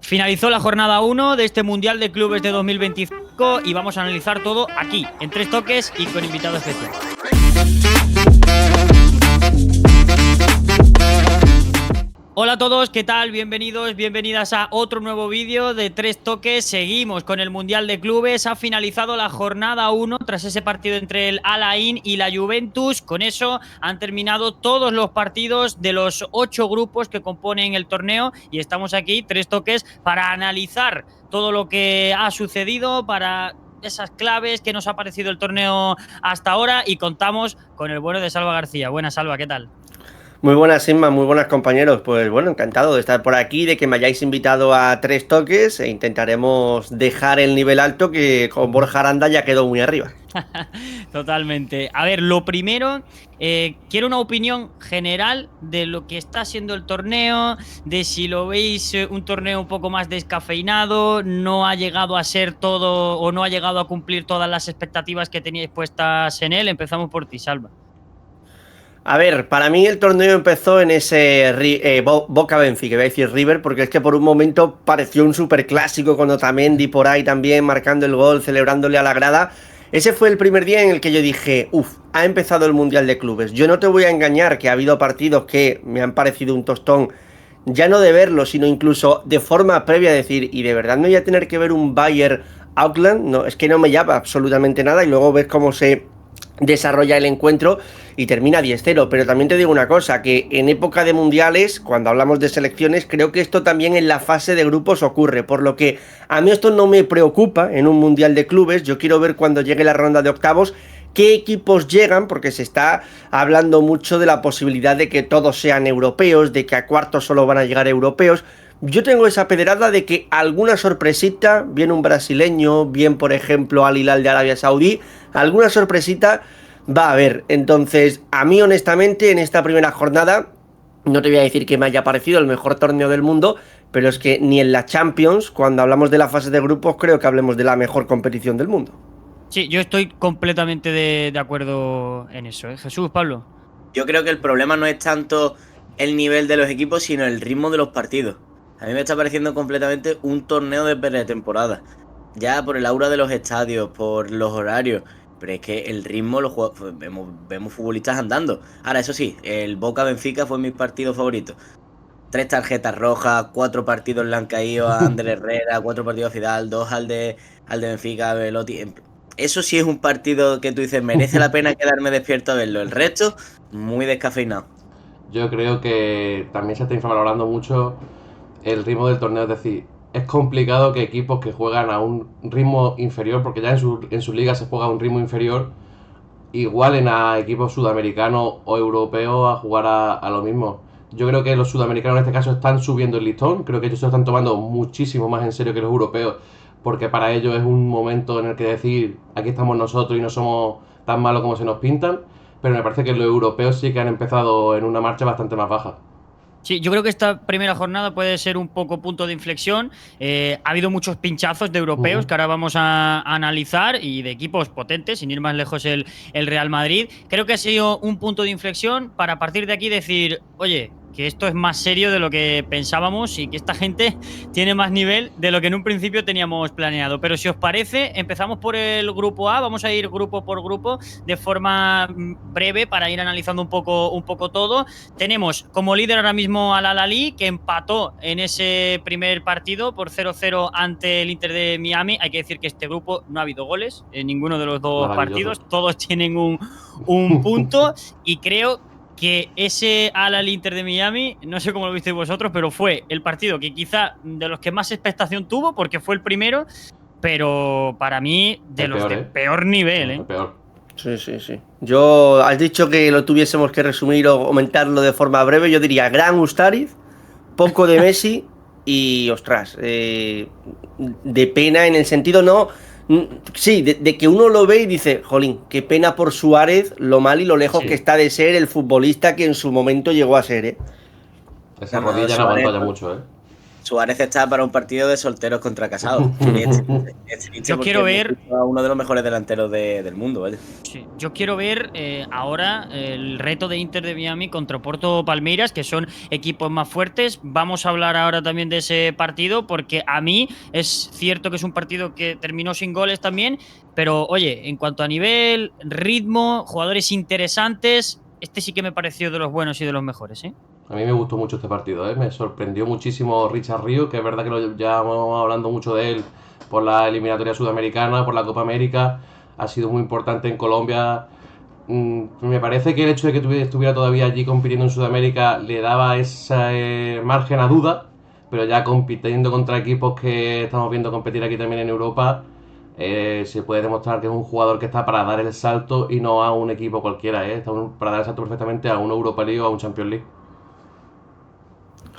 Finalizó la jornada 1 de este Mundial de Clubes de 2025 y vamos a analizar todo aquí, en 3 toques y con invitado especial. Hola a todos, ¿qué tal? Bienvenidos, bienvenidas a otro nuevo vídeo de 3 toques. Seguimos con el Mundial de Clubes. Ha finalizado la jornada 1 tras ese partido entre el Al Ain y la Juventus. Con eso han terminado todos los partidos de los 8 grupos que componen el torneo y estamos aquí, 3 toques, para analizar todo lo que ha sucedido, para esas claves que nos ha parecido el torneo hasta ahora, y contamos con el bueno de Salva García. Buenas, Salva, ¿qué tal? Muy buenas, Inma, muy buenas, compañeros. Pues bueno, encantado de estar por aquí, de que me hayáis invitado a 3 toques e intentaremos dejar el nivel alto, que con Borja Aranda ya quedó muy arriba. Totalmente. A ver, lo primero, quiero una opinión general de lo que está siendo el torneo, de si lo veis un torneo un poco más descafeinado, no ha llegado a ser todo o no ha llegado a cumplir todas las expectativas que teníais puestas en él. Empezamos por ti, Salva. A ver, para mí el torneo empezó en ese Boca-Benfica, voy a decir River, porque es que por un momento pareció un superclásico con Otamendi por ahí también marcando el gol, celebrándole a la grada. Ese fue el primer día en el que yo dije, ha empezado el Mundial de Clubes. Yo no te voy a engañar que ha habido partidos que me han parecido un tostón, ya no de verlo, sino incluso de forma previa, decir, y de verdad no voy a tener que ver un Bayern Auckland, no, es que no me llama absolutamente nada, y luego ves cómo se desarrolla el encuentro y termina 10-0, pero también te digo una cosa, que en época de mundiales, cuando hablamos de selecciones, creo que esto también en la fase de grupos ocurre, por lo que a mí esto no me preocupa en un mundial de clubes. Yo quiero ver cuando llegue la ronda de octavos qué equipos llegan, porque se está hablando mucho de la posibilidad de que todos sean europeos, de que a cuartos solo van a llegar europeos. Yo tengo esa pedrada de que alguna sorpresita, bien un brasileño, bien por ejemplo Al Hilal de Arabia Saudí, alguna sorpresita va a haber. Entonces, a mí honestamente en esta primera jornada, no te voy a decir que me haya parecido el mejor torneo del mundo, pero es que ni en la Champions, cuando hablamos de la fase de grupos, creo que hablemos de la mejor competición del mundo. Sí, yo estoy completamente de acuerdo en eso, ¿eh? Jesús, Pablo. Yo creo que el problema no es tanto el nivel de los equipos, sino el ritmo de los partidos. A mí me está pareciendo completamente un torneo de pretemporada. Ya por el aura de los estadios, por los horarios. Pero es que el ritmo, vemos futbolistas andando. Ahora, eso sí, el Boca-Benfica fue mi partido favorito. 3 tarjetas rojas, 4 partidos le han caído a Ander Herrera, 4 partidos a Fidal, 2 al de Benfica, a Velotti. Eso sí es un partido que tú dices, merece la pena quedarme despierto a verlo. El resto, muy descafeinado. Yo creo que también se está infravalorando mucho el ritmo del torneo. Es decir, es complicado que equipos que juegan a un ritmo inferior, porque ya en su liga se juega a un ritmo inferior, igualen a equipos sudamericanos o europeos a jugar a lo mismo. Yo creo que los sudamericanos en este caso están subiendo el listón. Creo que ellos se lo están tomando muchísimo más en serio que los europeos, porque para ellos es un momento en el que decir, aquí estamos nosotros y no somos tan malos como se nos pintan. Pero me parece que los europeos sí que han empezado en una marcha bastante más baja. Sí, yo creo que esta primera jornada puede ser un poco punto de inflexión. Ha habido muchos pinchazos de europeos que ahora vamos a analizar, y de equipos potentes, sin ir más lejos el Real Madrid. Creo que ha sido un punto de inflexión para a partir de aquí decir, oye, que esto es más serio de lo que pensábamos y que esta gente tiene más nivel de lo que en un principio teníamos planeado. Pero si os parece, empezamos por el grupo A, vamos a ir grupo por grupo de forma breve para ir analizando un poco todo. Tenemos como líder ahora mismo al Al Ahly, que empató en ese primer partido por 0-0 ante el Inter de Miami. Hay que decir que este grupo no ha habido goles en ninguno de los dos partidos, todos tienen un punto, y creo que ese Al Inter de Miami, no sé cómo lo visteis vosotros, pero fue el partido que quizá de los que más expectación tuvo, porque fue el primero, pero para mí de los de peor nivel, ¿eh? Peor. Sí. Has dicho que lo tuviésemos que resumir o comentarlo de forma breve. Yo diría gran Ustariz, poco de Messi y, ostras, de pena en el sentido no... Sí, de que uno lo ve y dice, jolín, qué pena por Suárez, lo mal y lo lejos que está de ser el futbolista que en su momento llegó a ser, ¿eh? Esa rodilla no aguantó ya mucho, ¿eh? Suárez está para un partido de solteros contra casados. Yo quiero ver a uno de los mejores delanteros del mundo, ¿vale? Sí, yo quiero ver ahora el reto de Inter de Miami contra Porto Palmeiras, que son equipos más fuertes. Vamos a hablar ahora también de ese partido, porque a mí es cierto que es un partido que terminó sin goles también, pero oye, en cuanto a nivel, ritmo, jugadores interesantes, este sí que me pareció de los buenos y de los mejores, ¿eh? A mí me gustó mucho este partido, ¿eh? Me sorprendió muchísimo Richard Ríos, que es verdad que lo llevamos hablando mucho de él por la eliminatoria sudamericana, por la Copa América, ha sido muy importante en Colombia. Me parece que el hecho de que estuviera todavía allí compitiendo en Sudamérica le daba ese margen a duda, pero ya compitiendo contra equipos que estamos viendo competir aquí también en Europa, se puede demostrar que es un jugador que está para dar el salto y no a un equipo cualquiera, está para dar el salto perfectamente a una Europa League o a un Champions League.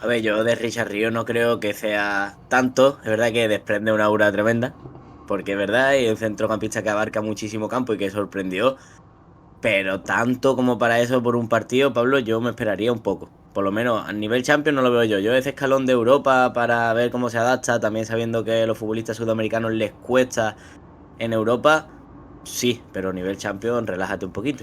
A ver, yo de Richard Ríos no creo que sea tanto. Es verdad que desprende una aura tremenda, porque es verdad, y un centrocampista que abarca muchísimo campo y que sorprendió. Pero tanto como para eso por un partido, Pablo, yo me esperaría un poco. Por lo menos a nivel Champions no lo veo yo. Yo ese escalón de Europa para ver cómo se adapta, también sabiendo que a los futbolistas sudamericanos les cuesta en Europa, sí, pero a nivel Champions relájate un poquito.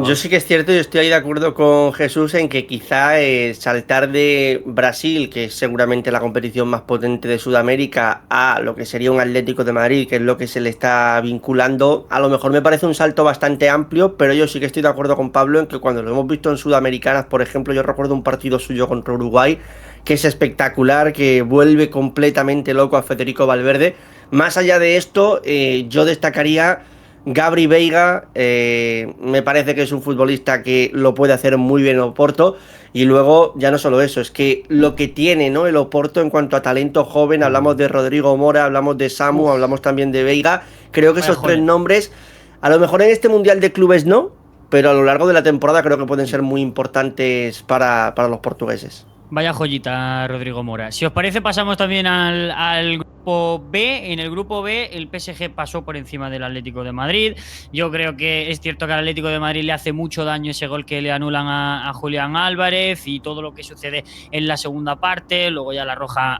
Yo sí que es cierto, yo estoy ahí de acuerdo con Jesús en que quizá saltar de Brasil, que es seguramente la competición más potente de Sudamérica, a lo que sería un Atlético de Madrid, que es lo que se le está vinculando, a lo mejor me parece un salto bastante amplio, pero yo sí que estoy de acuerdo con Pablo en que cuando lo hemos visto en Sudamericanas, por ejemplo, yo recuerdo un partido suyo contra Uruguay, que es espectacular, que vuelve completamente loco a Federico Valverde. Más allá de esto, yo destacaría Gabri Veiga, me parece que es un futbolista que lo puede hacer muy bien en Oporto. Y luego, ya no solo eso, es que lo que tiene, ¿no?, el Oporto en cuanto a talento joven, hablamos de Rodrigo Mora, hablamos de Samu, hablamos también de Veiga. Creo que esos tres nombres, a lo mejor en este Mundial de Clubes no, pero a lo largo de la temporada creo que pueden ser muy importantes para los portugueses. Vaya joyita, Rodrigo Mora. Si os parece, pasamos también al grupo B. En el grupo B, el PSG pasó por encima del Atlético de Madrid. Yo creo que es cierto que al Atlético de Madrid le hace mucho daño ese gol que le anulan a Julián Álvarez y todo lo que sucede en la segunda parte. Luego ya la roja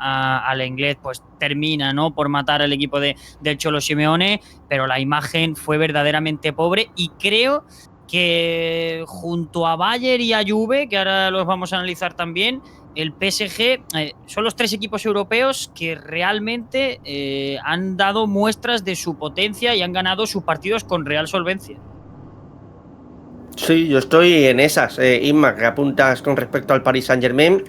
al inglés pues termina, ¿no?, por matar al equipo del Cholo Simeone, pero la imagen fue verdaderamente pobre y creo que junto a Bayern y a Juve, que ahora los vamos a analizar también, el PSG son los tres equipos europeos que realmente han dado muestras de su potencia y han ganado sus partidos con real solvencia. Sí, yo estoy en esas, Inma, que apuntas con respecto al Paris Saint-Germain.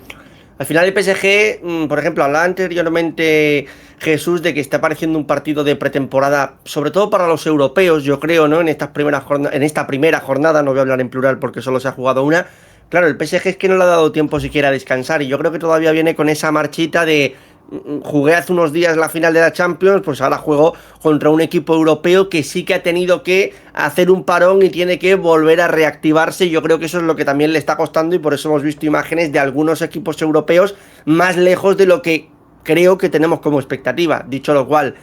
Al final el PSG, por ejemplo, hablaba anteriormente Jesús de que está pareciendo un partido de pretemporada, sobre todo para los europeos, yo creo, ¿no? En esta primera jornada, no voy a hablar en plural porque solo se ha jugado una. Claro, el PSG es que no le ha dado tiempo siquiera a descansar y yo creo que todavía viene con esa marchita de jugué hace unos días la final de la Champions, pues ahora juego contra un equipo europeo que sí que ha tenido que hacer un parón y tiene que volver a reactivarse. Yo creo que eso es lo que también le está costando y por eso hemos visto imágenes de algunos equipos europeos más lejos de lo que creo que tenemos como expectativa. Dicho lo cual,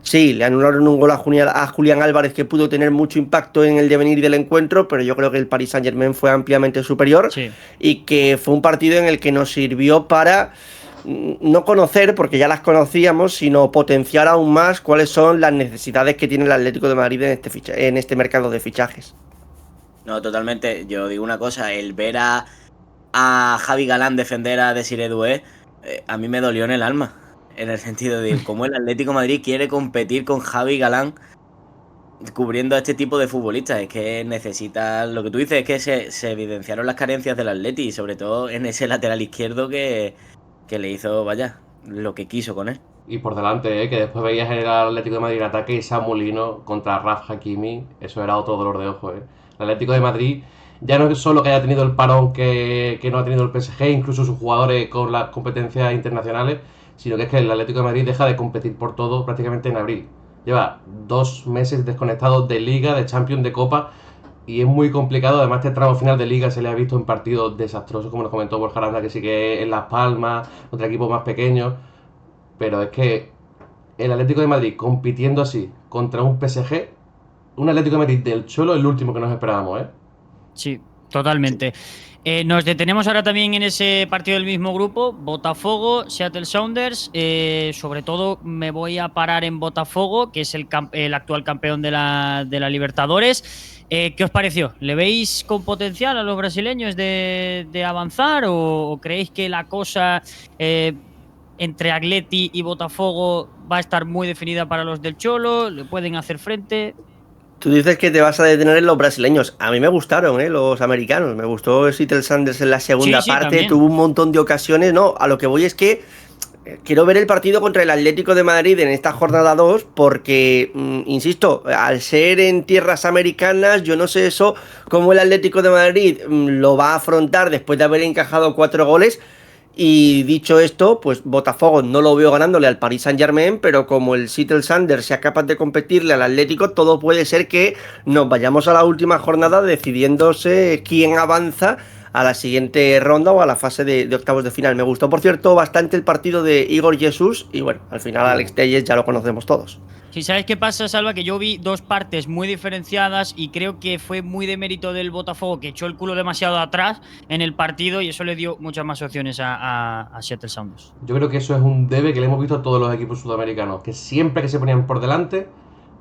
sí, le anularon un gol a Julián Álvarez que pudo tener mucho impacto en el devenir del encuentro, pero yo creo que el Paris Saint-Germain fue ampliamente superior, sí, y que fue un partido en el que nos sirvió para no conocer, porque ya las conocíamos, sino potenciar aún más cuáles son las necesidades que tiene el Atlético de Madrid en este mercado de fichajes. No, totalmente. Yo digo una cosa, el ver a Javi Galán defender a Desiré Doué, a mí me dolió en el alma, en el sentido de cómo el Atlético de Madrid quiere competir con Javi Galán cubriendo a este tipo de futbolistas. Es que necesita, lo que tú dices, es que se evidenciaron las carencias del Atleti y sobre todo en ese lateral izquierdo que le hizo, vaya, lo que quiso con él. Y por delante, que después veías el Atlético de Madrid en ataque y Samu Lino contra Raf Hakimi, eso era otro dolor de ojo. El Atlético de Madrid ya no es solo que haya tenido el parón que no ha tenido el PSG, incluso sus jugadores con las competencias internacionales, sino que es que el Atlético de Madrid deja de competir por todo prácticamente en abril. Lleva 2 meses desconectado de Liga, de Champions, de Copa, y es muy complicado. Además, este tramo final de Liga se le ha visto en partidos desastrosos, como nos comentó Borja Aranda, que sí que en Las Palmas, otro equipo más pequeño. Pero es que el Atlético de Madrid compitiendo así contra un PSG, un Atlético de Madrid del Cholo, el último que nos esperábamos, ¿eh? Sí, Totalmente. Nos detenemos ahora también en ese partido del mismo grupo, Botafogo, Seattle Sounders. Sobre todo me voy a parar en Botafogo, que es el actual campeón de la Libertadores. ¿Qué os pareció? ¿Le veis con potencial a los brasileños de avanzar o creéis que la cosa entre Atleti y Botafogo va a estar muy definida para los del Cholo? ¿Le pueden hacer frente? Tú dices que te vas a detener en los brasileños. A mí me gustaron, los americanos. Me gustó Seattle Sanders en la segunda Sí, parte. también. Tuvo un montón de ocasiones. No, a lo que voy es que quiero ver el partido contra el Atlético de Madrid en esta jornada 2 porque, insisto, al ser en tierras americanas, yo no sé eso, cómo el Atlético de Madrid lo va a afrontar después de haber encajado 4 goles. Y dicho esto, pues Botafogo no lo veo ganándole al Paris Saint-Germain, pero como el Seattle Sounders sea capaz de competirle al Atlético, todo puede ser que nos vayamos a la última jornada decidiéndose quién avanza a la siguiente ronda o a la fase de octavos de final. Me gustó, por cierto, bastante el partido de Igor Jesús y bueno, al final Alex Telles ya lo conocemos todos. Si sabes qué pasa, Salva, que yo vi dos partes muy diferenciadas y creo que fue muy de mérito del Botafogo, que echó el culo demasiado atrás en el partido y eso le dio muchas más opciones a Seattle Sounders. Yo creo que eso es un debe que le hemos visto a todos los equipos sudamericanos, que siempre que se ponían por delante,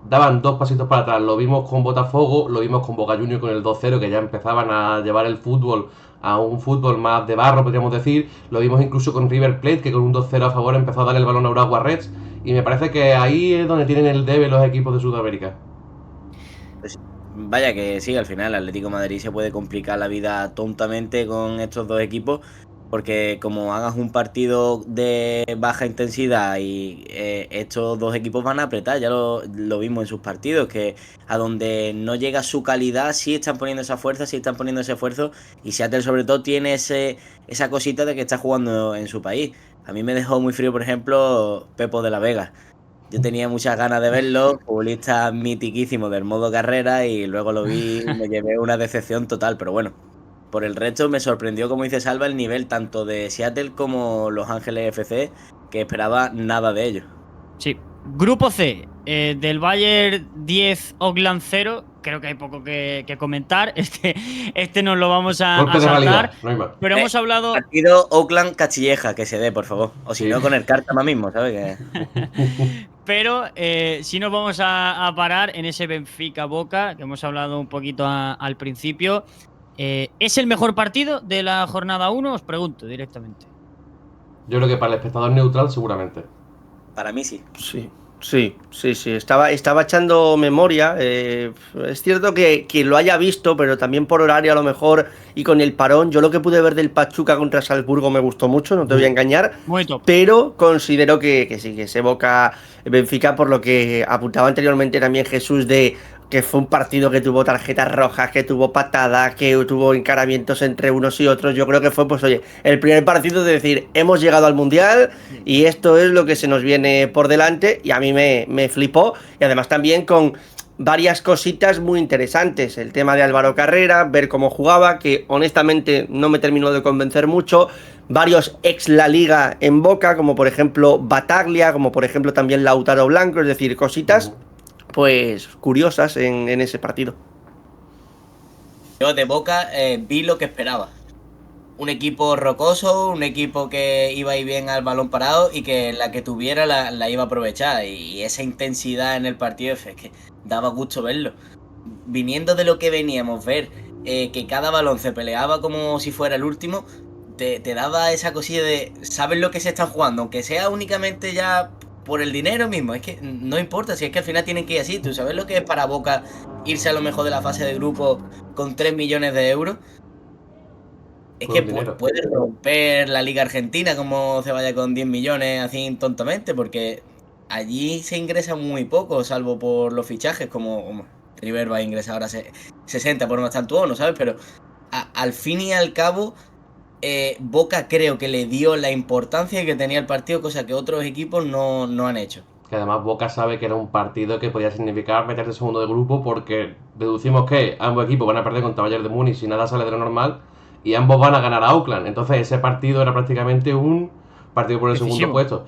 daban 2 pasitos para atrás. Lo vimos con Botafogo, lo vimos con Boca Juniors con el 2-0, que ya empezaban a llevar el fútbol a un fútbol más de barro, podríamos decir. Lo vimos incluso con River Plate, que con un 2-0 a favor empezó a darle el balón a Urawa Reds. Y me parece que ahí es donde tienen el debe los equipos de Sudamérica. Pues vaya que sí, al final el Atlético de Madrid se puede complicar la vida tontamente con estos dos equipos, porque como hagas un partido de baja intensidad y estos dos equipos van a apretar, ya lo vimos en sus partidos, que a donde no llega su calidad sí están poniendo esa fuerza, sí están poniendo ese esfuerzo, y Seattle sobre todo tiene esa cosita de que está jugando en su país. A mí me dejó muy frío, por ejemplo, Pepo de la Vega. Yo tenía muchas ganas de verlo, futbolista mitiquísimo del modo carrera, y luego lo vi y me llevé una decepción total, pero bueno. Por el resto me sorprendió, como dice Salva, el nivel tanto de Seattle como Los Ángeles FC, que esperaba nada de ellos. Sí. Grupo C, del Bayern 10, Oakland 0. Creo que hay poco que comentar. Este nos lo vamos a Golpe de saltar. realidad, no hay más. Pero hemos hablado. Partido Oakland-Cachilleja, que se dé, por favor. O si no, con el Cártama mismo, ¿sabes? Pero sí nos vamos a parar en ese Benfica-Boca, que hemos hablado un poquito al principio. ¿Es el mejor partido de la jornada 1? Os pregunto directamente. Yo creo que para el espectador neutral seguramente. Para mí sí. Sí. Estaba echando memoria. Es cierto que lo haya visto, pero también por horario a lo mejor y con el parón. Yo lo que pude ver del Pachuca contra Salzburgo me gustó mucho, no te voy a engañar. Muy top. Pero considero que sí, que ese Boca Benfica, por lo que apuntaba anteriormente también Jesús, de que fue un partido que tuvo tarjetas rojas, que tuvo patadas, que tuvo encaramientos entre unos y otros. Yo creo que fue, pues oye, el primer partido de decir, hemos llegado al Mundial y esto es lo que se nos viene por delante, y a mí me flipó, y además también con varias cositas muy interesantes. El tema de Álvaro Carrera, ver cómo jugaba, que honestamente no me terminó de convencer mucho. Varios ex La Liga en Boca, como por ejemplo Bataglia, como por ejemplo también Lautaro Blanco, es decir, cositas pues curiosas en ese partido. Yo de Boca vi lo que esperaba. Un equipo rocoso, un equipo que iba a ir bien al balón parado y que la que tuviera la iba a aprovechar. Y esa intensidad en el partido es que daba gusto verlo. Viniendo de lo que veníamos ver, que cada balón se peleaba como si fuera el último, te daba esa cosilla de sabes lo que se está jugando, aunque sea únicamente ya por el dinero mismo. Es que no importa, si es que al final tienen que ir así. Tú sabes lo que es para Boca irse a lo mejor de la fase de grupo con 3 millones de euros. Es que puede romper la Liga Argentina como se vaya con 10 millones así tontamente, porque allí se ingresa muy poco, salvo por los fichajes, como River va a ingresar ahora 60 por no estar ¿no? ¿Sabes? Pero al fin y al cabo, Boca creo que le dio la importancia que tenía el partido, cosa que otros equipos no han hecho. Que además Boca sabe que era un partido que podía significar meterse segundo de grupo, porque deducimos que ambos equipos van a perder contra Bayern de Múnich si nada sale de lo normal, y ambos van a ganar a Auckland. Entonces ese partido era prácticamente un partido por el segundo puesto.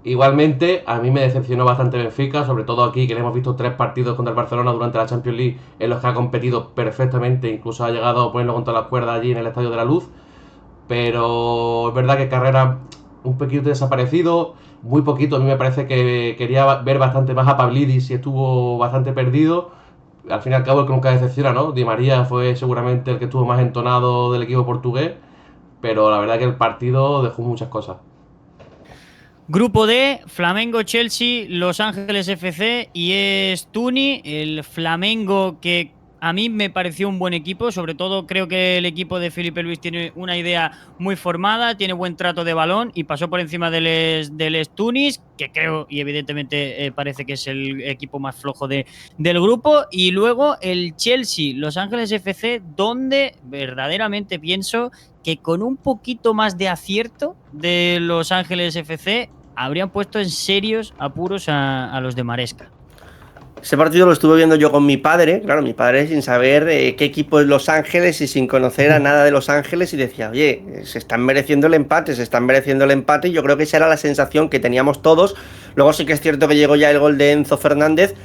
Igualmente, a mí me decepcionó bastante Benfica, sobre todo aquí, que le hemos visto 3 partidos contra el Barcelona durante la Champions League en los que ha competido perfectamente, incluso ha llegado a ponerlo contra las cuerdas allí en el Estadio de la Luz. Pero es verdad que Carrera un poquito desaparecido, muy poquito. A mí me parece que quería ver bastante más a Pavlidis y estuvo bastante perdido. Al fin y al cabo, el que nunca decepciona, ¿no? Di María fue seguramente el que estuvo más entonado del equipo portugués, pero la verdad que el partido dejó muchas cosas. Grupo D, Flamengo, Chelsea, Los Ángeles FC y es Tuni, el Flamengo que a mí me pareció un buen equipo, sobre todo creo que el equipo de Felipe Luis tiene una idea muy formada, tiene buen trato de balón y pasó por encima del Tunis, que creo y evidentemente parece que es el equipo más flojo del grupo, y luego el Chelsea, Los Ángeles FC, donde verdaderamente pienso que con un poquito más de acierto de Los Ángeles FC habrían puesto en serios apuros a los de Maresca. Ese partido lo estuve viendo yo con mi padre, claro, mi padre sin saber qué equipo es Los Ángeles y sin conocer a nada de Los Ángeles, y decía, oye, se están mereciendo el empate, y yo creo que esa era la sensación que teníamos todos. Luego sí que es cierto que llegó ya el gol de Enzo Fernández.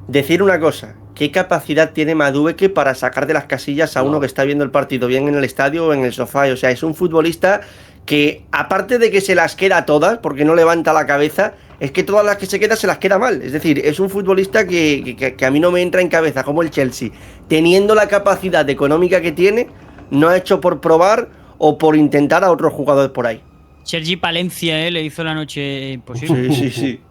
Decir una cosa, ¿qué capacidad tiene Madueke para sacar de las casillas a uno que está viendo el partido bien en el estadio o en el sofá? O sea, es un futbolista que, aparte de que se las queda todas, porque no levanta la cabeza, es que todas las que se queda se las queda mal. Es decir, es un futbolista que a mí no me entra en cabeza, como el Chelsea, teniendo la capacidad económica que tiene, no ha hecho por probar o por intentar a otros jugadores por ahí. Sergi Palencia le hizo la noche imposible. Sí.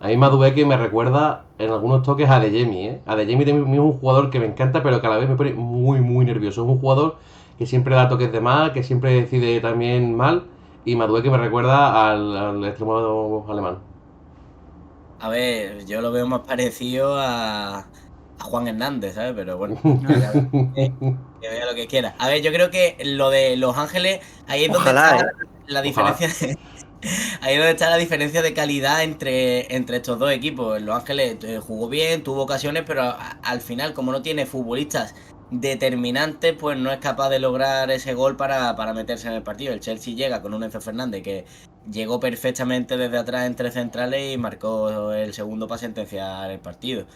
A mí Madueke me recuerda en algunos toques a Adeyemi, ¿eh? Adeyemi también es un jugador que me encanta, pero que a la vez me pone muy nervioso. Es un jugador que siempre da toques de mal, que siempre decide también mal, y Madueke me recuerda al extremo alemán. A ver, yo lo veo más parecido a Juan Hernández, ¿sabes? Pero bueno, que vea lo que quiera. A ver, yo creo que lo de Los Ángeles, ahí es donde está la diferencia. Ahí es donde está la diferencia de calidad entre estos dos equipos. Los Ángeles jugó bien, tuvo ocasiones, pero al final, como no tiene futbolistas determinantes, pues no es capaz de lograr ese gol para meterse en el partido. El Chelsea llega con un Enzo Fernández que llegó perfectamente desde atrás entre centrales y marcó el segundo para sentenciar el partido.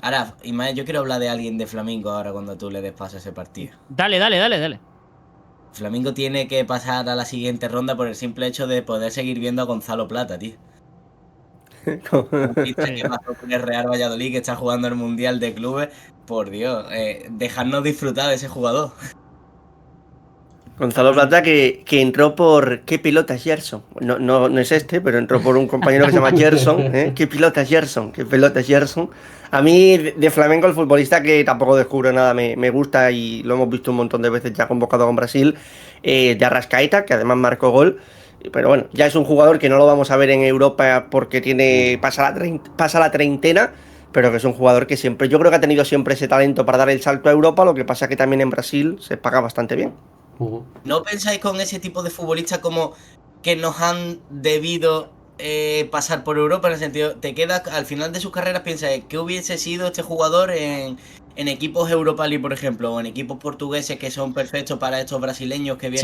Ahora, Ismael, yo quiero hablar de alguien de Flamengo ahora cuando tú le des paso a ese partido. Dale. Flamengo tiene que pasar a la siguiente ronda por el simple hecho de poder seguir viendo a Gonzalo Plata, tío. Que pasó con el Real Valladolid, que está jugando el Mundial de Clubes. Por Dios, dejarnos disfrutar de ese jugador. Gonzalo Plata que entró por ¿qué pilota es Gerson? No es este, pero entró por un compañero que se llama Gerson. ¿Qué pilota es Gerson? A mí de Flamengo, el futbolista que tampoco descubro nada, me gusta y lo hemos visto un montón de veces ya convocado con Brasil, de Arrascaeta, que además marcó gol. Pero bueno, ya es un jugador que no lo vamos a ver en Europa porque pasa la treintena, pero que es un jugador que siempre, yo creo que ha tenido siempre ese talento para dar el salto a Europa. Lo que pasa es que también en Brasil se paga bastante bien. ¿No pensáis con ese tipo de futbolistas como que nos han debido pasar por Europa? En el sentido, te quedas al final de sus carreras, piensas, ¿qué hubiese sido este jugador en equipos Europa League, por ejemplo, o en equipos portugueses que son perfectos para estos brasileños que vienen?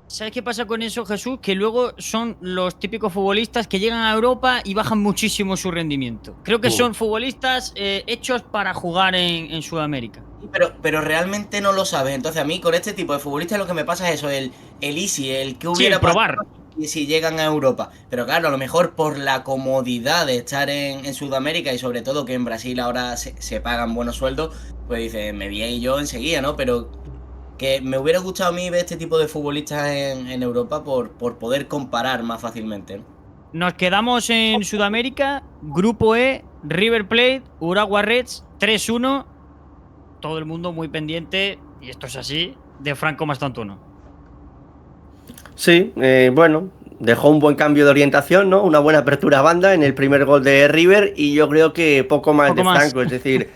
¿Sabes qué pasa con eso, Jesús? Que luego son los típicos futbolistas que llegan a Europa y bajan muchísimo su rendimiento. Creo que son futbolistas hechos para jugar en Sudamérica. Pero realmente no lo sabes. Entonces a mí con este tipo de futbolistas lo que me pasa es eso, el easy, el que hubiera probar. Y si llegan a Europa. Pero claro, a lo mejor por la comodidad de estar en Sudamérica y sobre todo que en Brasil ahora se pagan buenos sueldos, pues dice, me vi ahí yo enseguida, ¿no? Pero que me hubiera gustado a mí ver este tipo de futbolistas en Europa por poder comparar más fácilmente, ¿no? Nos quedamos en Sudamérica, Grupo E, River Plate, Urawa Reds, 3-1. Todo el mundo muy pendiente, y esto es así, de Franco Mastantuono. Sí, bueno, dejó un buen cambio de orientación, ¿no? Una buena apertura a banda en el primer gol de River y yo creo que poco más de Franco, es decir...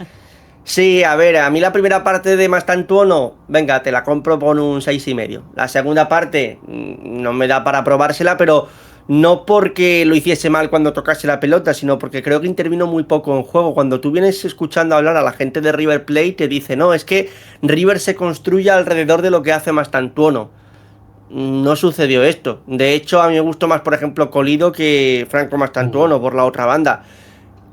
Sí, a ver, a mí la primera parte de Mastantuono, venga, te la compro por un 6,5. La segunda parte no me da para probársela, pero no porque lo hiciese mal cuando tocase la pelota, sino porque creo que intervino muy poco en juego. Cuando tú vienes escuchando hablar a la gente de River Plate, te dice, no, es que River se construye alrededor de lo que hace Mastantuono. no sucedió esto. De hecho, a mí me gustó más, por ejemplo, Colido que Franco Mastantuono por la otra banda.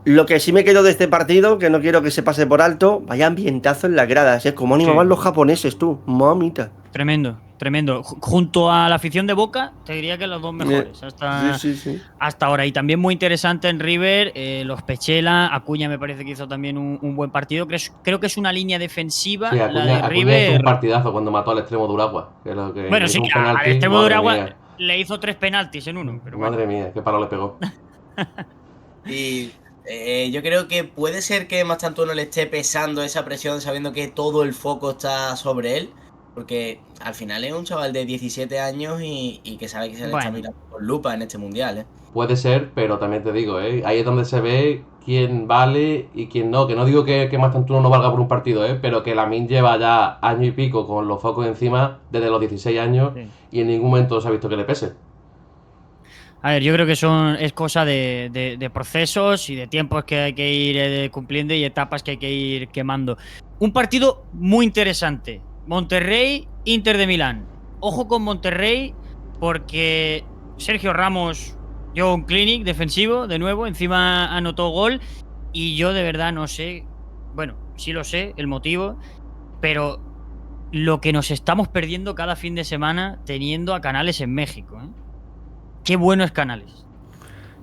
Lo que sí me quedo de este partido, que no quiero que se pase por alto, vaya ambientazo en las gradas, ¿eh? Como animaban los japoneses, tú, mamita. Tremendo, tremendo. Junto a la afición de Boca, te diría que los dos mejores Sí. hasta ahora. Y también muy interesante en River, los Pechela, Acuña me parece que hizo también un buen partido. Creo que es una línea defensiva, Sí, la de Acuña hizo River. un partidazo cuando mató al extremo de Uragua. Que lo que Bueno, le sí, hizo un al penalti, extremo de madre Uragua mía. le hizo 3 penaltis en uno. Pero bueno. Madre mía, qué palo le pegó. Y yo creo que puede ser que Mastantuono le esté pesando esa presión sabiendo que todo el foco está sobre él. Porque al final es un chaval de 17 años y que sabe que se le está Bueno. mirando con lupa en este mundial, ¿eh? Puede ser, pero también te digo, ahí es donde se ve quién vale y quién no. Que no digo que Mastantuono no valga por un partido, pero que Lamine lleva ya año y pico con los focos encima desde los 16 años Sí. y en ningún momento se ha visto que le pese. A ver, yo creo que es cosa de procesos y de tiempos que hay que ir cumpliendo y etapas que hay que ir quemando. Un partido muy interesante. Monterrey, Inter de Milán. Ojo con Monterrey porque Sergio Ramos dio un clinic defensivo de nuevo, encima anotó gol y yo de verdad no sé, bueno, sí lo sé, el motivo, pero lo que nos estamos perdiendo cada fin de semana teniendo a Canales en México, ¿eh? Qué bueno es Canales.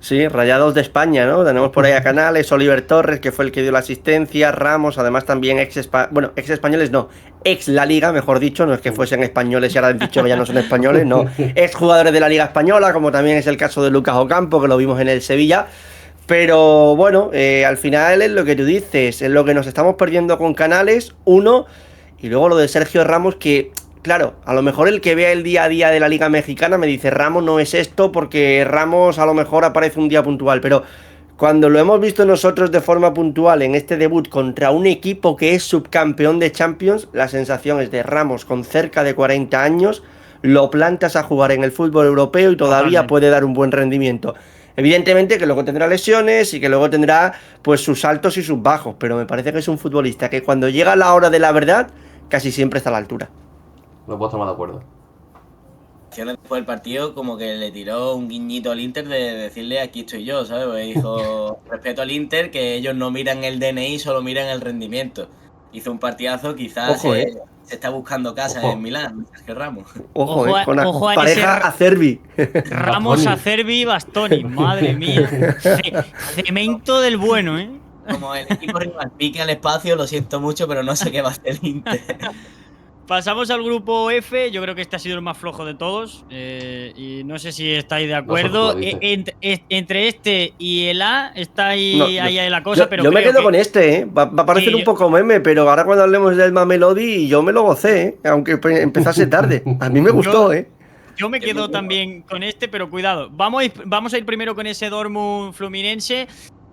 Sí, Rayados de España, ¿no? Tenemos por ahí a Canales, Oliver Torres, que fue el que dio la asistencia, Ramos, además también ex españoles no, ex La Liga, mejor dicho, no es que fuesen españoles y ahora han dicho que ya no son españoles, no, ex jugadores de la Liga Española, como también es el caso de Lucas Ocampo, que lo vimos en el Sevilla. Pero bueno, al final es lo que tú dices, es lo que nos estamos perdiendo con Canales, uno, y luego lo de Sergio Ramos, que claro, a lo mejor el que vea el día a día de la Liga Mexicana me dice, Ramos no es esto porque Ramos a lo mejor aparece un día puntual, pero cuando lo hemos visto nosotros de forma puntual en este debut contra un equipo que es subcampeón de Champions, la sensación es de Ramos con cerca de 40 años, lo plantas a jugar en el fútbol europeo y todavía Totalmente. puede dar un buen rendimiento. Evidentemente que luego tendrá lesiones y que luego tendrá pues sus altos y sus bajos, pero me parece que es un futbolista que cuando llega la hora de la verdad casi siempre está a la altura. No puedo estar más de acuerdo. Después del partido como que le tiró un guiñito al Inter de decirle aquí estoy yo, ¿sabes? Pues dijo, respeto al Inter, que ellos no miran el DNI, solo miran el rendimiento. Hizo un partidazo, quizás Ojo, se está buscando casa Ojo. en Milán, Sergio Ramos. Ojo, Ojo con la ojo a pareja ese Acerbi. Ramos, Bastoni. Acerbi y Bastoni. Madre mía. Cemento del bueno, ¿eh? Como el equipo rival pique al espacio, lo siento mucho, pero no sé qué va a hacer el Inter. Pasamos al grupo F. Yo creo que este ha sido el más flojo de todos. Y no sé si estáis de acuerdo. Nosotros lo dices. Entre este y el A está ahí, No, ahí la cosa, pero yo me creo quedo que- con este, ¿eh? Va a parecer Sí, un poco meme, pero ahora cuando hablemos del Mamelodi, yo me lo gocé, ¿eh? Aunque empezase tarde. A mí me gustó, ¿eh? Yo me quedo también con este, pero cuidado. Vamos a ir primero con ese Dortmund Fluminense.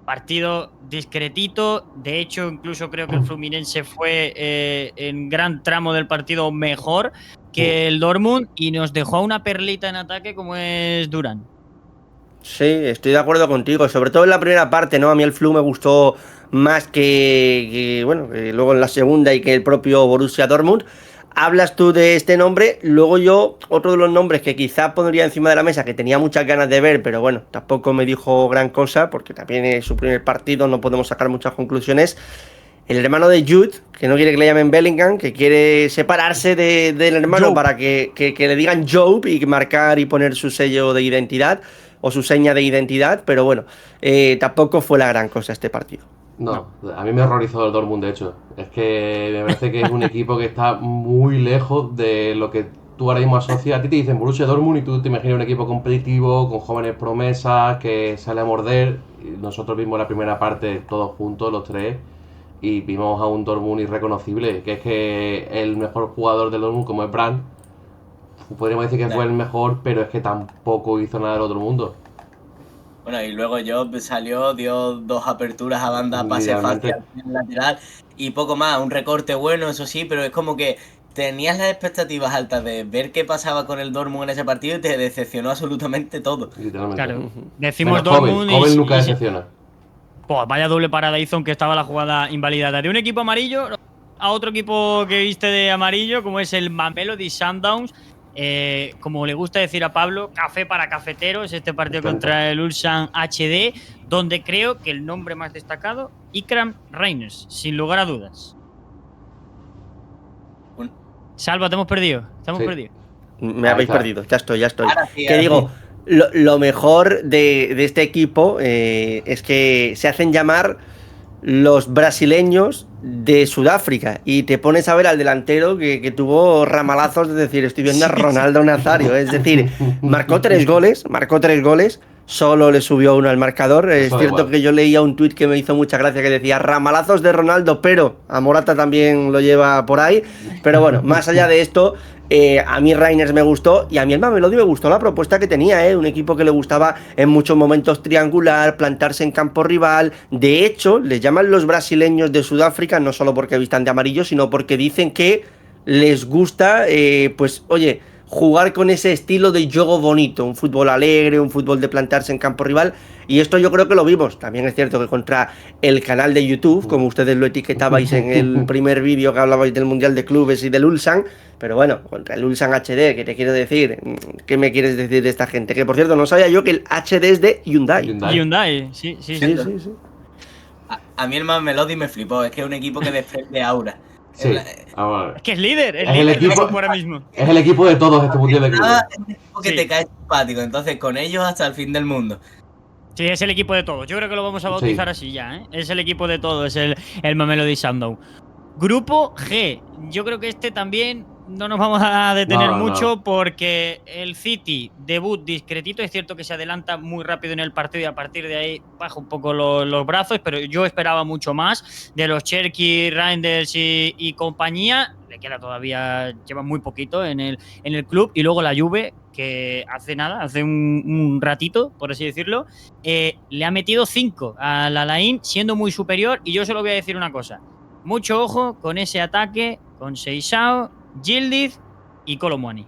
Partido discretito. De hecho, incluso creo que el Fluminense fue en gran tramo del partido mejor que el Dortmund y nos dejó una perlita en ataque como es Durán. Sí, estoy de acuerdo contigo, sobre todo en la primera parte, ¿no? A mí el Flu me gustó más bueno, que luego en la segunda y que el propio Borussia Dortmund. Hablas tú de este nombre, luego yo, otro de los nombres que quizá pondría encima de la mesa, que tenía muchas ganas de ver, pero bueno, tampoco me dijo gran cosa, porque también es su primer partido, no podemos sacar muchas conclusiones. El hermano de Jude, que no quiere que le llamen Bellingham, que quiere separarse del hermano Joe. para que le digan Joe y marcar y poner su sello de identidad o su seña de identidad, pero bueno, tampoco fue la gran cosa este partido. No, a mí me horrorizó el Dortmund, de hecho. Es que me parece que es un equipo que está muy lejos de lo que tú ahora mismo asocias. A ti te dicen Borussia Dortmund y tú te imaginas un equipo competitivo, con jóvenes promesas, que sale a morder. Y nosotros vimos la primera parte todos juntos, los tres, y vimos a un Dortmund irreconocible, que es que el mejor jugador del Dortmund, como es Brandt, podríamos decir que fue el mejor, pero es que tampoco hizo nada del otro mundo. Bueno, y luego Job salió, dio 2 aperturas a banda, pase Literalmente. fácil en lateral y poco más, un recorte bueno, eso sí, pero es como que tenías las expectativas altas de ver qué pasaba con el Dortmund en ese partido y te decepcionó absolutamente todo. Literalmente. Claro. Decimos Menos Dortmund Kovel nunca y decepciona. pues vaya doble parada hizo, aunque estaba la jugada invalidada. De un equipo amarillo a otro equipo que viste de amarillo, como es el Mamelodi Sundowns. como le gusta decir a Pablo, café para cafeteros, este partido Tanto. contra el Ulsan HD, donde creo que el nombre más destacado, Ikram Reyners, sin lugar a dudas. Salva, te hemos perdido. Estamos Sí. perdidos. Me Ahí habéis está. perdido, ya estoy. Ahora sí, Que ahora digo, sí. lo mejor de este equipo es que se hacen llamar los brasileños de Sudáfrica y te pones a ver al delantero que tuvo ramalazos, es decir, estoy viendo a Ronaldo Nazario, es decir, marcó tres goles, solo le subió uno al marcador. Es Eso da cierto igual. que yo leía un tuit que me hizo mucha gracia que decía ramalazos de Ronaldo, pero a Morata también lo lleva por ahí. Pero bueno, más allá de esto, a mí Reyners me gustó y a mí el Mamelodi me gustó la propuesta que tenía, un equipo que le gustaba en muchos momentos triangular, plantarse en campo rival. De hecho, les llaman los brasileños de Sudáfrica, no solo porque vistan de amarillo, sino porque dicen que les gusta, pues oye, jugar con ese estilo de juego bonito, un fútbol alegre, un fútbol de plantarse en campo rival, y esto yo creo que lo vimos. También es cierto que contra el canal de YouTube, como ustedes lo etiquetabais en el primer vídeo que hablabais del Mundial de Clubes y del Ulsan, pero bueno, contra el Ulsan HD, que te quiero decir, ¿qué me quieres decir de esta gente? Que por cierto, no sabía yo que el HD es de Hyundai. Hyundai, sí. Sí. A mí el Mamelodi me flipó, es que es un equipo que desprende aura. Sí. Vamos a ver. Es que es líder, Es el el líder del equipo- grupo ahora mismo. Es el equipo de todos este mundial de clubes. Nada, es un equipo que Sí. te cae simpático, entonces con ellos hasta el fin del mundo. Sí, es el equipo de todos. Yo creo que lo vamos a bautizar así ya, ¿eh? Es el equipo de todos, es el Mamelodi Sundowns. Grupo G. Yo creo que este también no nos vamos a detener No. mucho porque el City, debut discretito, es cierto que se adelanta muy rápido en el partido y a partir de ahí baja un poco los brazos, pero yo esperaba mucho más de los Cherky, Reinders y compañía. Le queda todavía, lleva muy poquito en el club. Y luego la Juve, que hace un ratito, por así decirlo, le ha metido 5 a la Alain, siendo muy superior. Y yo solo voy a decir una cosa. Mucho ojo con ese ataque con Seixao, Yildiz y Colomwani.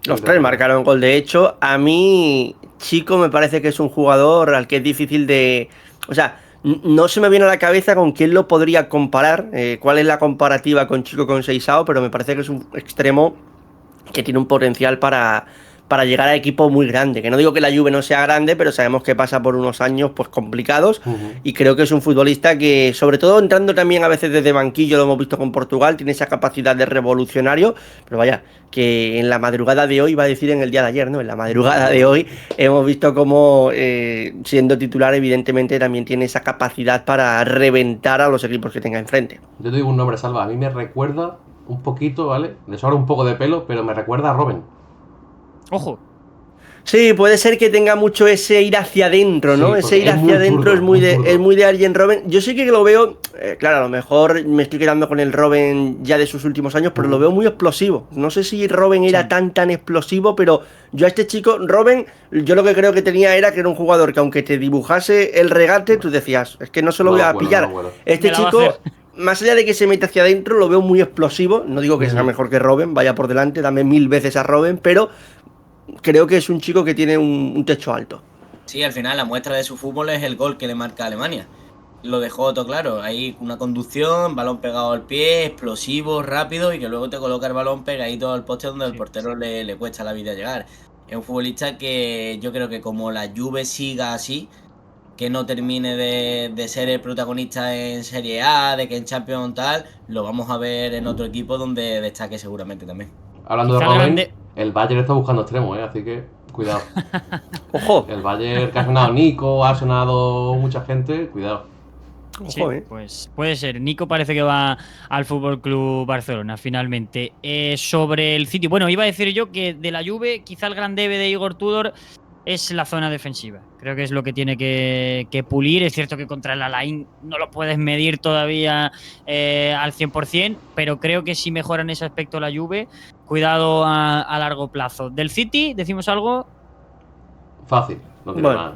Los tres marcaron gol. De hecho, a mí, Chico, me parece que es un jugador al que es difícil de... O sea, no se me viene a la cabeza con quién lo podría comparar, cuál es la comparativa con Chico con Seixao, pero me parece que es un extremo que tiene un potencial para llegar a equipo muy grande. Que no digo que la Juve no sea grande, pero sabemos que pasa por unos años pues complicados. Y creo que es un futbolista que, sobre todo entrando también a veces desde banquillo, lo hemos visto con Portugal, tiene esa capacidad de revolucionario. Pero vaya, que en la madrugada de hoy, iba a decir en el día de ayer, ¿no? En la madrugada de hoy hemos visto cómo, siendo titular, evidentemente también tiene esa capacidad para reventar a los equipos que tenga enfrente. Yo te digo un nombre, Salva. A mí me recuerda un poquito, ¿vale? Le sobra un poco de pelo, pero me recuerda a Robben. Ojo. Sí, puede ser que tenga mucho ese ir hacia adentro, ¿no? Sí, Ese ir porque es hacia muy adentro zurdo, es muy muy zurdo. es muy de Arjen Robben. Yo sí que lo veo, claro, a lo mejor me estoy quedando con el Robben ya de sus últimos años, pero lo veo muy explosivo. No sé si Robben era tan explosivo, pero yo a este chico, Robben, yo lo que creo que tenía era que era un jugador que aunque te dibujase el regate, tú decías, es que no se lo No voy lo a acuerdo, pillar. no lo acuerdo. Este Me la va a chico, hacer. más allá de que se mete hacia adentro, lo veo muy explosivo. No digo que sea mejor que Robben, vaya por delante, dame 1000 veces a Robben, pero creo que es un chico que tiene un techo alto. Sí, al final la muestra de su fútbol es el gol que le marca a Alemania. Lo dejó todo claro, ahí una conducción, balón pegado al pie, explosivo, rápido y que luego te coloca el balón pegadito al poste donde el portero le cuesta la vida llegar. Es un futbolista que yo creo que como la Juve siga así, que no termine de ser el protagonista en Serie A, de que en Champions tal, lo vamos a ver en otro equipo donde destaque seguramente también. Hablando de Quizá el Robben, grande- el Bayern está buscando extremos, así que cuidado. Ojo, El Bayern que ha sonado Nico, ha sonado mucha gente, cuidado. Sí, ojo, pues puede ser. Nico parece que va al Fútbol Club Barcelona finalmente. Sobre el City, bueno, iba a decir yo que de la Juve, quizá el gran debe de Igor Tudor es la zona defensiva. Creo que es lo que tiene que pulir. Es cierto que contra el Alain no lo puedes medir todavía al 100%, pero creo que si mejora en ese aspecto la Juve, cuidado a largo plazo. Del City, ¿decimos algo? Fácil, no tiene Bueno. más.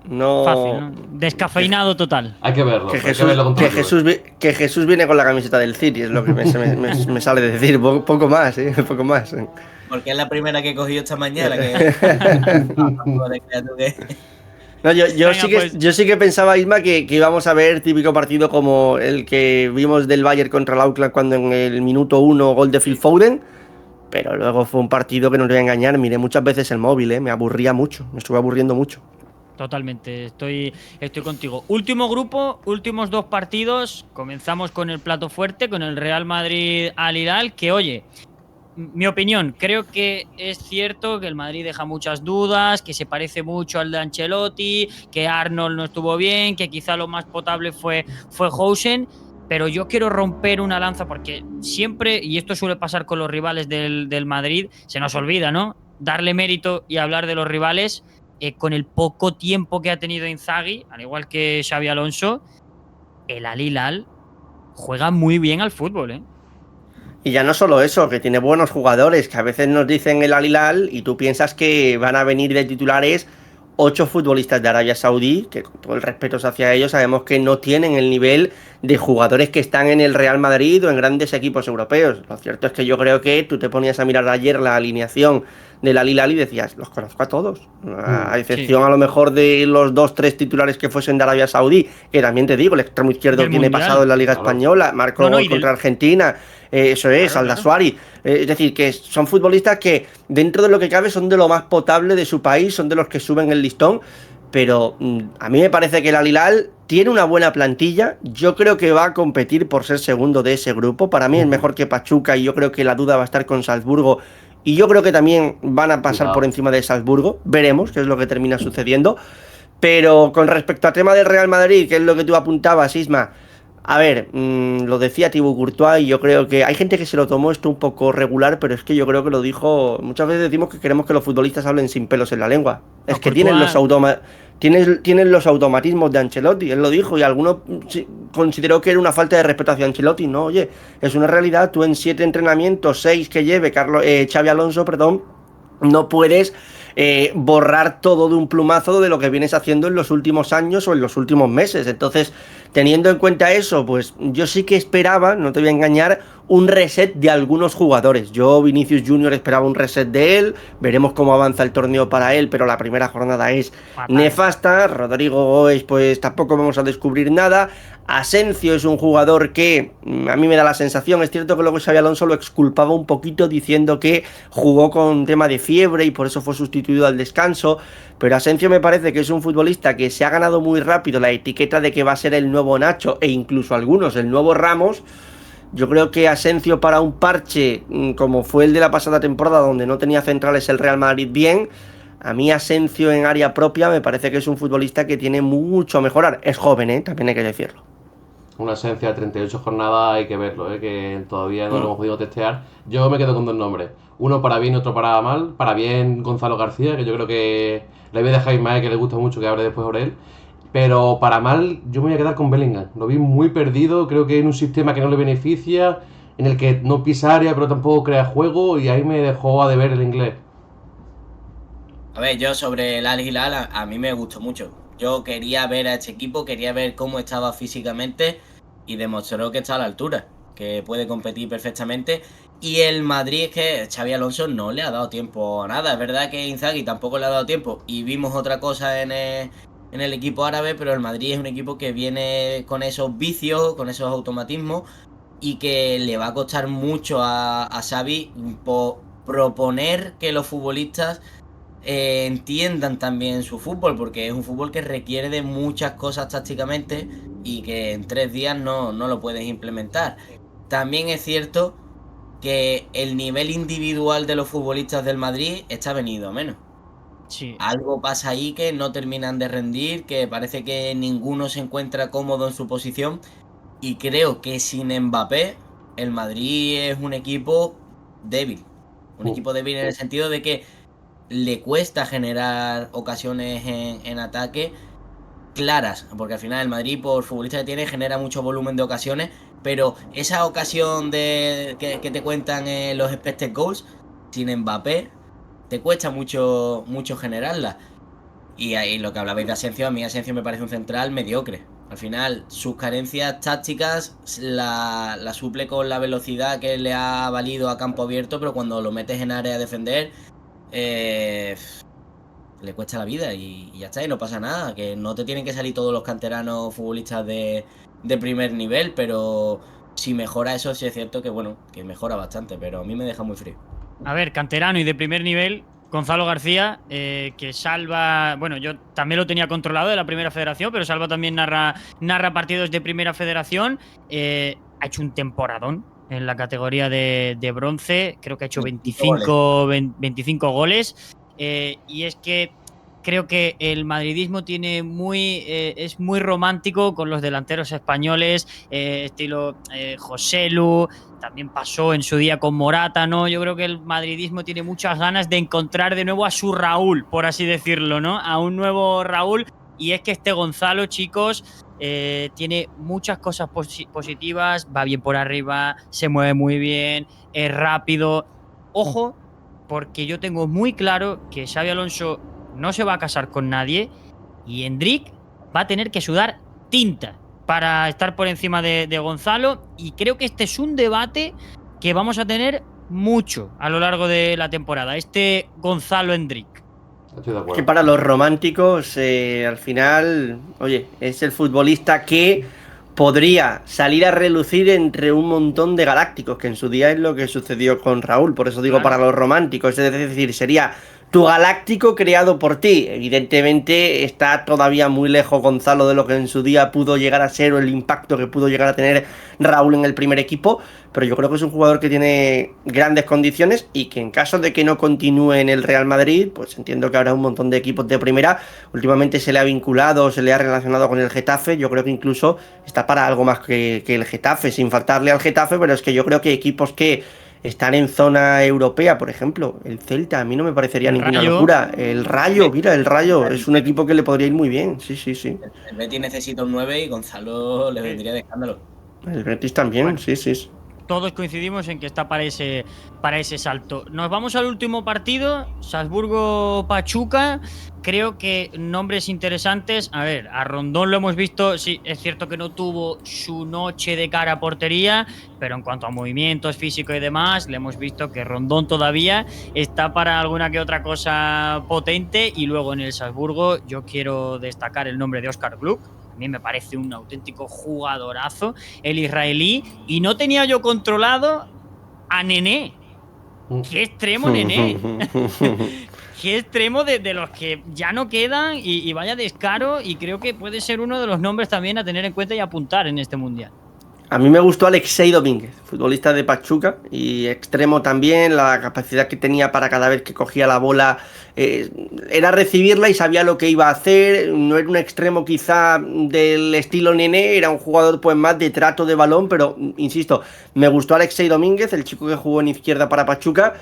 no. Fácil, ¿no? Descafeinado total. Hay que verlo, Que hay que verlo contra el Juve. Que Jesús viene con la camiseta del City, es lo que me sale de decir. Poco más, poco más. Porque es la primera que he cogido esta mañana. No, yo Venga, sí que, pues. yo sí que pensaba, Isma, que íbamos a ver típico partido como el que vimos del Bayern contra el Auckland cuando en el minuto 1 gol de Phil Foden. pero luego fue un partido que no te voy a engañar, miré muchas veces el móvil, me aburría mucho, me estuve aburriendo mucho. Totalmente, estoy contigo. Último grupo, últimos 2 partidos. Comenzamos con el plato fuerte, con el Real Madrid Al Hilal, que oye, mi opinión, creo que es cierto que el Madrid deja muchas dudas, que se parece mucho al de Ancelotti, que Arnold no estuvo bien, que quizá lo más potable fue Housen, pero yo quiero romper una lanza porque siempre, y esto suele pasar con los rivales del Madrid, se nos olvida, ¿no? Darle mérito y hablar de los rivales con el poco tiempo que ha tenido Inzaghi, al igual que Xavi Alonso, el Al Hilal juega muy bien al fútbol, ¿eh? Y ya no solo eso, que tiene buenos jugadores, que a veces nos dicen el Al Hilal y tú piensas que van a venir de titulares 8 futbolistas de Arabia Saudí, que con todo el respeto hacia ellos sabemos que no tienen el nivel de jugadores que están en el Real Madrid o en grandes equipos europeos. Lo cierto es que yo creo que tú te ponías a mirar ayer la alineación del Al Hilal y decías, los conozco a todos, a excepción sí. a lo mejor de los 2-3 titulares que fuesen de Arabia Saudí, que también te digo, el extremo izquierdo Del tiene Mundial. pasado en la Liga Claro. Española, marcó gol contra Argentina, eso es, Claro, Aldasuari. Es decir, que son futbolistas que dentro de lo que cabe son de lo más potable de su país, son de los que suben el listón, pero a mí me parece que el Al Hilal tiene una buena plantilla, yo creo que va a competir por ser segundo de ese grupo, para mí es mejor que Pachuca y yo creo que la duda va a estar con Salzburgo y yo creo que también van a pasar por encima de Salzburgo, veremos qué es lo que termina sucediendo, pero con respecto al tema del Real Madrid, que es lo que tú apuntabas, Isma, a ver, lo decía Thibaut Courtois y yo creo que hay gente que se lo tomó esto un poco regular, pero es que yo creo que lo dijo. Muchas veces decimos que queremos que los futbolistas hablen sin pelos en la lengua. Es que tienen los automatismos de Ancelotti, él lo dijo y algunos consideró que era una falta de respeto hacia Ancelotti. No, oye, es una realidad, tú en 7 entrenamientos, 6 que lleve Xavi Alonso, perdón, no puedes borrar todo de un plumazo de lo que vienes haciendo en los últimos años o en los últimos meses. Entonces, teniendo en cuenta eso, pues yo sí que esperaba, no te voy a engañar, un reset de algunos jugadores. Yo, Vinicius Junior, esperaba un reset de él, veremos cómo avanza el torneo para él, pero la primera jornada es nefasta. Rodrigo Goes, pues tampoco vamos a descubrir nada. Asensio es un jugador que a mí me da la sensación, es cierto que luego Xabi Alonso lo exculpaba un poquito diciendo que jugó con tema de fiebre y por eso fue sustituido al descanso, pero Asensio me parece que es un futbolista que se ha ganado muy rápido la etiqueta de que va a ser el nuevo Nacho e incluso algunos el nuevo Ramos. Yo creo que Asensio para un parche como fue el de la pasada temporada donde no tenía centrales el Real Madrid bien, a mí Asensio en área propia me parece que es un futbolista que tiene mucho a mejorar. Es joven, también hay que decirlo. Una esencia de 38 jornadas, hay que verlo, que todavía no lo hemos podido testear. Yo me quedo con 2 nombres. Uno para bien y otro para mal. Para bien, Gonzalo García, que yo creo que le voy a dejar a Ismael, que le gusta mucho que hable después sobre él. Pero para mal, yo me voy a quedar con Bellingham. Lo vi muy perdido, creo que en un sistema que no le beneficia, en el que no pisa área, pero tampoco crea juego, y ahí me dejó a deber el inglés. A ver, yo sobre el Al Hilal, a mí me gustó mucho. Yo quería ver a este equipo, quería ver cómo estaba físicamente y demostró que está a la altura, que puede competir perfectamente. Y el Madrid es que Xabi Alonso no le ha dado tiempo a nada. Es verdad que Inzaghi tampoco le ha dado tiempo y vimos otra cosa en el equipo árabe, pero el Madrid es un equipo que viene con esos vicios, con esos automatismos y que le va a costar mucho a Xavi proponer que los futbolistas entiendan también su fútbol, porque es un fútbol que requiere de muchas cosas tácticamente y que en 3 días no lo puedes implementar. También es cierto que el nivel individual de los futbolistas del Madrid está venido a menos. Sí. Algo pasa ahí que no terminan de rendir, que parece que ninguno se encuentra cómodo en su posición y creo que sin Mbappé el Madrid es un equipo débil. Un equipo débil en el sentido de que le cuesta generar ocasiones en ataque claras, porque al final el Madrid, por futbolista que tiene, genera mucho volumen de ocasiones, pero esa ocasión que te cuentan los expected goals, sin Mbappé, te cuesta mucho generarla. Y ahí lo que hablabais de Asensio, a mí Asensio me parece un central mediocre. Al final, sus carencias tácticas la suple con la velocidad que le ha valido a campo abierto, pero cuando lo metes en área a defender, le cuesta la vida y ya está, y no pasa nada. Que no te tienen que salir todos los canteranos futbolistas de primer nivel, pero si mejora eso, sí es cierto que bueno, que mejora bastante, pero a mí me deja muy frío. a ver, canterano y de primer nivel, Gonzalo García, que Salva, bueno, yo también lo tenía controlado de la primera federación, pero Salva también narra partidos de primera federación. Ha hecho un temporadón en la categoría de bronce, creo que ha hecho 25 goles. Y es que creo que el madridismo tiene es muy romántico con los delanteros españoles, estilo Joselu, también pasó en su día con Morata, ¿no? Yo creo que el madridismo tiene muchas ganas de encontrar de nuevo a su Raúl, por así decirlo, ¿no? A un nuevo Raúl. Y es que este Gonzalo, chicos, tiene muchas cosas positivas, va bien por arriba, se mueve muy bien, es rápido. Ojo, porque yo tengo muy claro que Xabi Alonso no se va a casar con nadie y Endrick va a tener que sudar tinta para estar por encima de Gonzalo, y creo que este es un debate que vamos a tener mucho a lo largo de la temporada, este Gonzalo Endrick. Estoy de Es que acuerdo. para los románticos, al final, oye, es el futbolista que podría salir a relucir entre un montón de galácticos, que en su día es lo que sucedió con Raúl. Por eso digo Claro. para los románticos, es decir, sería tu galáctico creado por ti. Evidentemente está todavía muy lejos Gonzalo de lo que en su día pudo llegar a ser, o el impacto que pudo llegar a tener Raúl en el primer equipo, pero yo creo que es un jugador que tiene grandes condiciones y que en caso de que no continúe en el Real Madrid, pues entiendo que habrá un montón de equipos de primera. Últimamente se le ha vinculado, se le ha relacionado con el Getafe. Yo creo que incluso está para algo más que el Getafe, sin faltarle al Getafe, pero es que yo creo que equipos que están en zona europea, por ejemplo, el Celta, a mí no me parecería El ninguna Rayo. locura. El Rayo, mira, el Rayo es un equipo que le podría ir muy bien, sí. El Betis necesita un 9 y Gonzalo le vendría de escándalo. El Betis también, Bueno. sí. Todos coincidimos en que está para ese salto. Nos vamos al último partido, Salzburgo-Pachuca. Creo que nombres interesantes. A ver, a Rondón lo hemos visto. Sí, es cierto que no tuvo su noche de cara a portería, pero en cuanto a movimientos físicos y demás, le hemos visto que Rondón todavía está para alguna que otra cosa potente. Y luego en el Salzburgo yo quiero destacar el nombre de Oscar Gluck. A mí me parece un auténtico jugadorazo, el israelí, y no tenía yo controlado a Nené. ¡Qué extremo, Nené! ¡Qué extremo de los que ya no quedan! Y vaya descaro, y creo que puede ser uno de los nombres también a tener en cuenta y apuntar en este Mundial. A mí me gustó Alexei Domínguez, futbolista de Pachuca y extremo también, la capacidad que tenía para cada vez que cogía la bola era recibirla y sabía lo que iba a hacer. No era un extremo quizá del estilo Nené, era un jugador pues más de trato de balón, pero insisto, me gustó Alexei Domínguez, el chico que jugó en izquierda para Pachuca.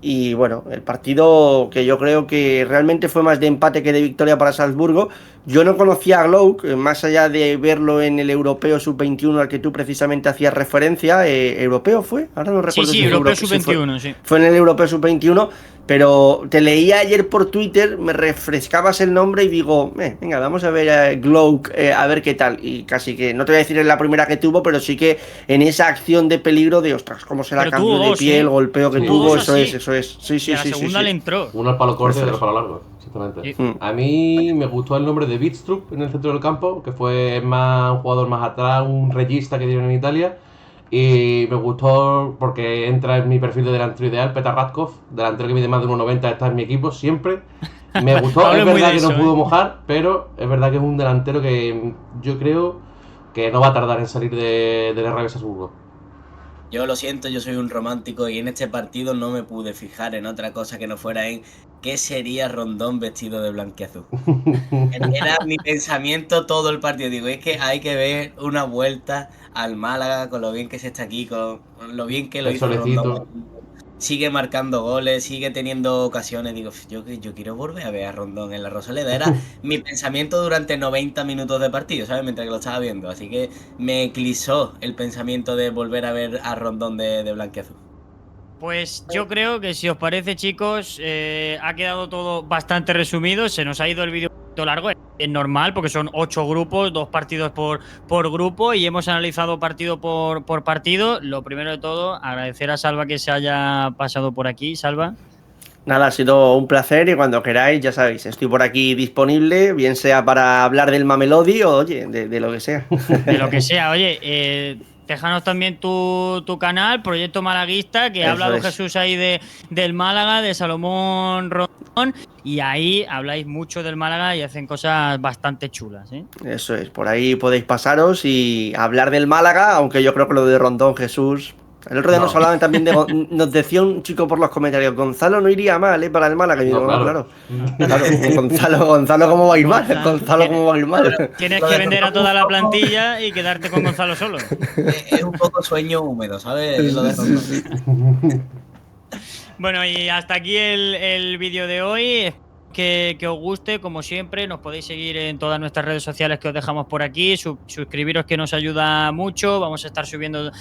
Y bueno, el partido que yo creo que realmente fue más de empate que de victoria para Salzburgo. Yo no conocía a Glouck, más allá de verlo en el Europeo Sub-21 al que tú precisamente hacías referencia. ¿Europeo fue? Ahora no recuerdo Sí, si Europeo fue Sub-21, sí. Fue en el Europeo Sub-21, pero te leía ayer por Twitter, me refrescabas el nombre y digo, venga, vamos a ver a Glouck, a ver qué tal. Y casi que, no te voy a decir en la primera que tuvo, pero sí que en esa acción de peligro de, ostras, cómo se la Pero cambió tuvo de dos, pie, el golpeo que Sí. tuvo, Tuvo dos eso así. es. Sí. Y a la segunda le entró. Uno al palo corto y Eso otro es. al palo largo, exactamente. Sí. A mí me gustó el nombre de Wittstrup en el centro del campo, que fue más un jugador más atrás, un regista que dieron en Italia. Y me gustó porque entra en mi perfil de delantero ideal, Petar Radkov, delantero que mide más de 1,90, está en mi equipo siempre. Me gustó, Pablo es es muy verdad de que no eso, pudo mojar, pero es verdad que es un delantero que yo creo que no va a tardar en salir del RB Salzburgo. Yo lo siento, yo soy un romántico y en este partido no me pude fijar en otra cosa que no fuera en qué sería Rondón vestido de blanquiazul. Era mi pensamiento todo el partido. Digo, es que hay que ver una vuelta al Málaga con lo bien que se está aquí, con lo bien que lo El hizo solecito. Rondón. Sigue marcando goles, sigue teniendo ocasiones. Digo, yo quiero volver a ver a Rondón en la Rosaleda. Era mi pensamiento durante 90 minutos de partido, ¿sabes? Mientras que lo estaba viendo. Así que me eclipsó el pensamiento de volver a ver a Rondón de blanquiazul. Pues yo creo que si os parece, chicos, ha quedado todo bastante resumido. Se nos ha ido el vídeo un poquito largo. Es normal porque son 8 grupos, 2 partidos por grupo, y hemos analizado partido por partido. Lo primero de todo, agradecer a Salva que se haya pasado por aquí. Salva. Nada, ha sido un placer y cuando queráis, ya sabéis, estoy por aquí disponible, bien sea para hablar del Mamelodi o, oye, de lo que sea. De lo que sea. Oye, Déjanos también tu canal, Proyecto Malaguista, que ha Eso hablado es. Jesús ahí del Málaga, de Salomón Rondón, y ahí habláis mucho del Málaga y hacen cosas bastante chulas, ¿eh? Eso es, por ahí podéis pasaros y hablar del Málaga, aunque yo creo que lo de Rondón, Jesús. El otro día nos hablaban también nos decía un chico por los comentarios, Gonzalo no iría mal, para el Málaga. Y yo, No, claro. claro, Gonzalo, ¿cómo va a ir mal? Gonzalo, ¿cómo va a ir mal? Tienes Lo que de vender a Rondón toda la un poco- plantilla y quedarte con Gonzalo solo. Es un poco sueño húmedo, ¿sabes? Lo de Rondón. Bueno, y hasta aquí el vídeo de hoy. Que os guste, como siempre, nos podéis seguir en todas nuestras redes sociales que os dejamos por aquí, suscribiros que nos ayuda mucho, vamos a estar subiendo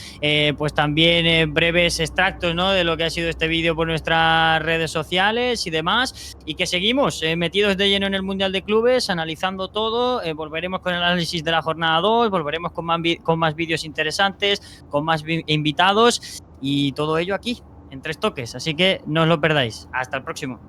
pues también breves extractos, ¿no?, de lo que ha sido este vídeo por nuestras redes sociales y demás, y que seguimos metidos de lleno en el Mundial de Clubes, analizando todo, volveremos con el análisis de la jornada 2, volveremos con más vídeos interesantes, con más invitados y todo ello aquí, en Tres Toques, así que no os lo perdáis. Hasta el próximo.